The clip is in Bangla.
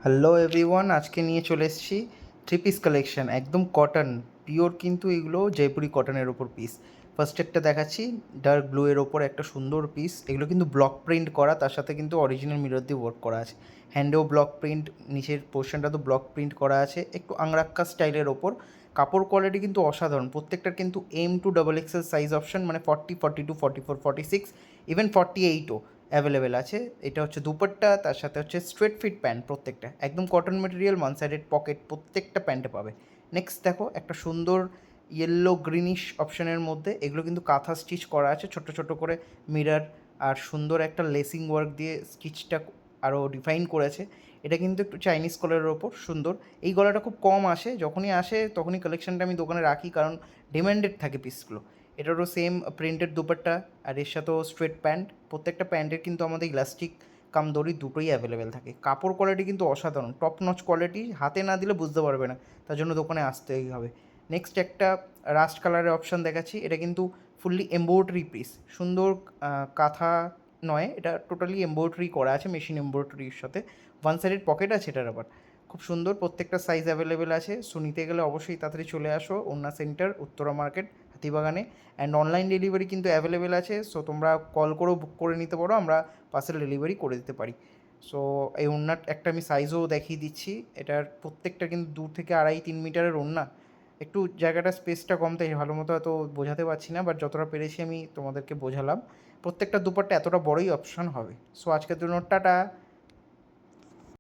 হ্যালো এভরিওয়ান, আজকে নিয়ে চলে এসেছি থ্রি পিস কালেকশন, একদম কটন পিওর, কিন্তু এগুলো জয়পুরি কটনের ওপর পিস। ফার্স্ট একটা দেখাচ্ছি ডার্ক ব্লু এর ওপর একটা সুন্দর পিস। এগুলো কিন্তু ব্লক প্রিন্ট করা, তার সাথে কিন্তু অরিজিনাল মিরর দিয়ে ওয়ার্ক করা আছে। হ্যান্ডেও ব্লক প্রিন্ট, নিচের পোর্শনটা তো ব্লক প্রিন্ট করা আছে, একটু আংরাক্কা স্টাইলের ওপর। কাপড় কোয়ালিটি কিন্তু অসাধারণ, প্রত্যেকটার কিন্তু M2 XXL সাইজ অপশন, মানে 40, 42, 44, 46, ইভেন 48ও অ্যাভেলেবেল আছে। এটা হচ্ছে দুপাট্টা, তার সাথে হচ্ছে স্ট্রেট ফিট প্যান্ট, প্রত্যেকটা একদম cotton material, one sided pocket প্রত্যেকটা প্যান্টে পাবে। নেক্সট দেখো একটা সুন্দর ইয়েলো গ্রিনিশ অপশনের মধ্যে, এগুলো কিন্তু কাঁথা স্টিচ করা আছে, ছোট ছোট করে মিরর আর সুন্দর একটা লেসিং ওয়ার্ক দিয়ে স্টিচটা আরও ডিফাইন করেছে। এটা কিন্তু একটু চাইনিজ কলারের ওপর সুন্দর। এই গলাটা খুব কম আসে, যখনই আসে তখনই কালেকশনটা আমি দোকানে রাখি, কারণ ডিমান্ডেড থাকে পিসগুলো। এটারও সেম প্রিন্টেড দুপাট্টা, আর এর সাথেও স্ট্রেট প্যান্ট। প্রত্যেকটা প্যান্টের কিন্তু আমাদের ইলাস্টিক কাম দড়ি দুটোই অ্যাভেলেবেল থাকে। কাপড় কোয়ালিটি কিন্তু অসাধারণ, টপ নচ কোয়ালিটি, হাতে না দিলে বুঝতে পারবে না, তার জন্য দোকানে আসতেই হবে। নেক্সট একটা রাস্ট কালারের অপশান দেখাচ্ছি, এটা কিন্তু ফুললি এমব্রয়ডারি পিস, সুন্দর কাঁথা নয়, এটা টোটালি এমব্রয়ডারি করা আছে, মেশিন এমব্রয়ডারির সাথে ওয়ান সাইডেড পকেট আছে এটার আবার। খুব সুন্দর, প্রত্যেকটা সাইজ অ্যাভেলেবেল আছে। সো নিতে গেলে অবশ্যই তাড়াতাড়ি চলে আসো ওন্না সেন্টার, উত্তরা মার্কেট, হাতিবাগানে। অ্যান্ড অনলাইন ডেলিভারি কিন্তু অ্যাভেলেবেল আছে, সো তোমরা কল করেও বুক করে নিতে পারো, আমরা পার্সেল ডেলিভারি করে দিতে পারি। সো এই ওড়নার একটা আমি সাইজও দেখিয়ে দিচ্ছি। এটার প্রত্যেকটা কিন্তু 2 থেকে 2.5-3 মিটারের ওড়না। একটু জায়গাটা স্পেসটা কম, তাই ভালো মতো হয়তো বোঝাতে পারছি না, বাট যতটা পেরেছি আমি তোমাদেরকে বোঝালাম। প্রত্যেকটা দুপাট্টা এতটা বড়ই অপশান হবে। সো আজকের জন্য টাটা।